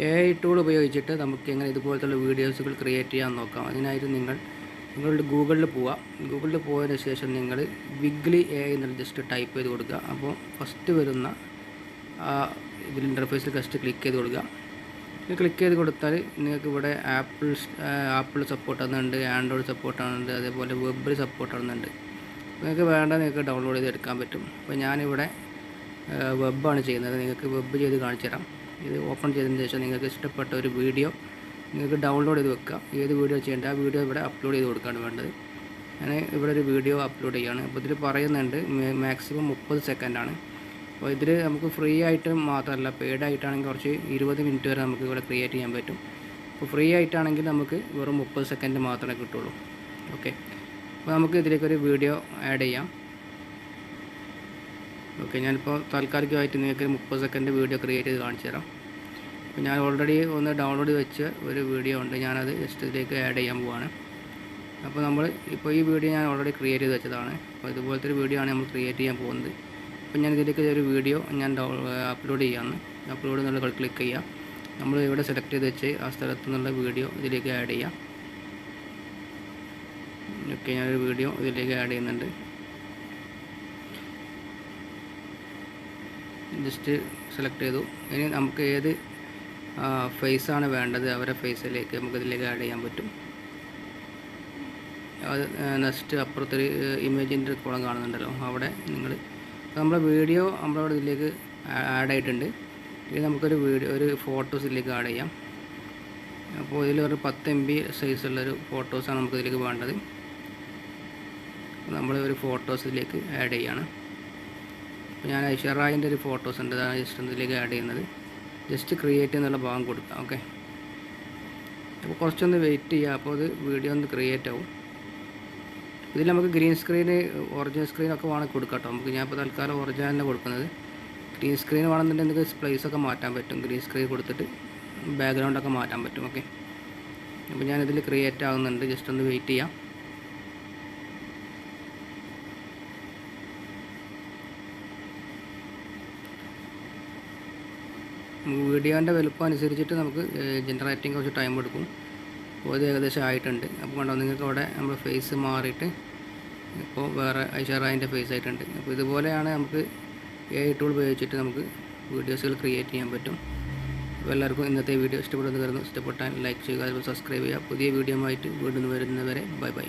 AI tool ഉപയോഗിച്ചിട്ട് നമുക്ക് എങ്ങനെ ഇതുപോലത്തുള്ള വീഡിയോസുകൾ ക്രിയേറ്റ് ചെയ്യാൻ നോക്കാം. അതിനായിട്ട് നിങ്ങളുടെ ഗൂഗിളിൽ പോവുക. ഗൂഗിളിൽ പോയതിന് ശേഷം നിങ്ങൾ വിഗ്ലി AI എന്നുള്ള ജസ്റ്റ് ടൈപ്പ് ചെയ്ത് കൊടുക്കുക. അപ്പോൾ ഫസ്റ്റ് വരുന്ന ഇതിൽ ഇൻ്റർഫേസിൽ ജസ്റ്റ് ക്ലിക്ക് ചെയ്ത് കൊടുക്കുക. ക്ലിക്ക് ചെയ്ത് കൊടുത്താൽ നിങ്ങൾക്ക് ഇവിടെ ആപ്പിൾ സപ്പോർട്ട് ആകുന്നുണ്ട്, ആൻഡ്രോയിഡ് സപ്പോർട്ട് ആകുന്നുണ്ട്, അതേപോലെ വെബിൽ സപ്പോർട്ട് ആകുന്നുണ്ട്. നിങ്ങൾക്ക് വേണ്ട നിങ്ങൾക്ക് ഡൗൺലോഡ് ചെയ്ത് എടുക്കാൻ പറ്റും. അപ്പോൾ ഞാനിവിടെ വെബാണ് ചെയ്യുന്നത്. നിങ്ങൾക്ക് വെബ് ചെയ്ത് കാണിച്ചു തരാം. ഇത് ഓപ്പൺ ചെയ്തതിന് ശേഷം നിങ്ങൾക്ക് ഇഷ്ടപ്പെട്ട ഒരു വീഡിയോ നിങ്ങൾക്ക് ഡൗൺലോഡ് ചെയ്ത് വെക്കുക. ഏത് വീഡിയോ ചെയ്യേണ്ടത് ആ വീഡിയോ ഇവിടെ അപ്ലോഡ് ചെയ്ത് കൊടുക്കുകയാണ് വേണ്ടത്. ഞാൻ ഇവിടെ ഒരു വീഡിയോ അപ്ലോഡ് ചെയ്യുകയാണ്. അപ്പോൾ ഇതിൽ പറയുന്നുണ്ട് മാക്സിമം 30 സെക്കൻഡാണ്. അപ്പോൾ ഇതിൽ നമുക്ക് ഫ്രീ ആയിട്ട് മാത്രമല്ല, പെയ്ഡ് ആയിട്ടാണെങ്കിൽ കുറച്ച് 20 മിനിറ്റ് വരെ നമുക്ക് ഇവിടെ ക്രിയേറ്റ് ചെയ്യാൻ പറ്റും. അപ്പോൾ ഫ്രീ ആയിട്ടാണെങ്കിൽ നമുക്ക് വെറും 30 സെക്കൻഡ് മാത്രമേ കിട്ടുള്ളൂ. ഓക്കെ, അപ്പോൾ നമുക്ക് ഇതിലേക്കൊരു വീഡിയോ ആഡ് ചെയ്യാം. ഓക്കെ, ഞാനിപ്പോൾ താൽക്കാലികമായിട്ട് നിങ്ങൾക്ക് 30 സെക്കൻഡ് വീഡിയോ ക്രിയേറ്റ് ചെയ്ത് കാണിച്ചു തരാം. അപ്പോൾ ഞാൻ ഓൾറെഡി ഒന്ന് ഡൗൺലോഡ് ചെയ്ത് വെച്ച ഒരു വീഡിയോ ഉണ്ട്, ഞാനത് ജസ്റ്റ് ഇതിലേക്ക് ആഡ് ചെയ്യാൻ പോവാണ്. അപ്പോൾ ഈ വീഡിയോ ഞാൻ ഓൾറെഡി ക്രിയേറ്റ് ചെയ്ത് വെച്ചതാണ്. അപ്പോൾ ഇതുപോലത്തെ ഒരു വീഡിയോ ആണ് നമ്മൾ ക്രിയേറ്റ് ചെയ്യാൻ പോകുന്നത്. അപ്പോൾ ഞാൻ ഇതിലേക്ക് ഒരു വീഡിയോ ഞാൻ അപ്ലോഡ് ചെയ്യാമെന്ന്. അപ്ലോഡ് എന്നുള്ള ക്ലിക്ക് ചെയ്യുക. നമ്മൾ ഇവിടെ സെലക്ട് ചെയ്ത് വെച്ച് ആ സ്ഥലത്തു നിന്നുള്ള വീഡിയോ ഇതിലേക്ക് ആഡ് ചെയ്യാം. ഓക്കെ, ഞാനൊരു വീഡിയോ ഇതിലേക്ക് ആഡ് ചെയ്യുന്നുണ്ട്. ജസ്റ്റ് സെലക്ട് ചെയ്തു. ഇനി നമുക്ക് ഏത് ഫേസാണ് വേണ്ടത് അവരുടെ ഫേസിലേക്ക് നമുക്കിതിലേക്ക് ആഡ് ചെയ്യാൻ പറ്റും. അത് നെക്സ്റ്റ് അപ്പുറത്തൊരു ഇമേജിൻ്റെ കോളം കാണുന്നുണ്ടല്ലോ, അവിടെ നമ്മുടെ വീഡിയോ നമ്മളവിടെ ഇതിലേക്ക് ആഡ് ആയിട്ടുണ്ട്. ഇനി നമുക്കൊരു ഒരു ഫോട്ടോസ് ഇതിലേക്ക് ആഡ് ചെയ്യാം. അപ്പോൾ ഇതിലൊരു 10 MB സൈസുള്ളൊരു ഫോട്ടോസാണ് നമുക്കിതിലേക്ക് വേണ്ടത്. നമ്മൾ ഒരു ഫോട്ടോസ് ഇതിലേക്ക് ആഡ് ചെയ്യാണ്. അപ്പോൾ ഞാൻ ഐശ്വറായിൻ്റെ ഒരു ഫോട്ടോസ് ഉണ്ട്, അതാണ് ജസ്റ്റ് ഇതിലേക്ക് ആഡ് ചെയ്യുന്നത്. ജസ്റ്റ് ക്രിയേറ്റ് എന്നുള്ള ഭാഗം കൊടുക്കുക. ഓക്കെ, അപ്പോൾ കുറച്ചൊന്ന് വെയിറ്റ് ചെയ്യുക. അപ്പോൾ അത് വീഡിയോ ഒന്ന് ക്രിയേറ്റ് ആവും. ഇതിൽ നമുക്ക് ഗ്രീൻ സ്ക്രീന്, ഒറിജിനൽ സ്ക്രീനൊക്കെ വേണമെങ്കിൽ കൊടുക്കാം കേട്ടോ. ഞാൻ ഇപ്പോൾ തൽക്കാലം ഒറിജിനൽ തന്നെ കൊടുക്കുന്നത്. ഗ്രീൻ സ്ക്രീൻ വേണമെന്നുണ്ടെങ്കിൽ നിങ്ങൾക്ക് പ്ലേസൊക്കെ മാറ്റാൻ പറ്റും. ഗ്രീൻ സ്ക്രീൻ കൊടുത്തിട്ട് ബാക്ക്ഗ്രൗണ്ടൊക്കെ മാറ്റാൻ പറ്റും. ഓക്കെ, അപ്പോൾ ഞാനിതിൽ ക്രിയേറ്റ് ആകുന്നുണ്ട്. ജസ്റ്റ് ഒന്ന് വെയിറ്റ് ചെയ്യാം. വീഡിയോൻ്റെ വലുപ്പം അനുസരിച്ചിട്ട് നമുക്ക് ജനറേറ്റിംഗ് കുറച്ച് ടൈം എടുക്കും. അപ്പോൾ ഇത് ഏകദേശം ആയിട്ടുണ്ട്. അപ്പോൾ കണ്ടോ, നിങ്ങൾക്ക് അവിടെ നമ്മൾ ഫേസ് മാറിയിട്ട് ഇപ്പോൾ വേറെ ഐശ്വറായിൻ്റെ ഫേസ് ആയിട്ടുണ്ട്. അപ്പോൾ ഇതുപോലെയാണ് നമുക്ക് AI ടൂൾ ഉപയോഗിച്ചിട്ട് നമുക്ക് വീഡിയോസുകൾ ക്രിയേറ്റ് ചെയ്യാൻ പറ്റും. അപ്പോൾ എല്ലാവർക്കും ഇന്നത്തെ വീഡിയോ ഇഷ്ടപ്പെടുന്നു കരുതുന്നു. ഇഷ്ടപ്പെട്ടാൽ ലൈക്ക് ചെയ്യുക, അതുപോലെ സബ്സ്ക്രൈബ് ചെയ്യുക. പുതിയ വീഡിയോ ആയിട്ട് വീണ്ടും വരുന്നവരെ ബൈ ബൈ.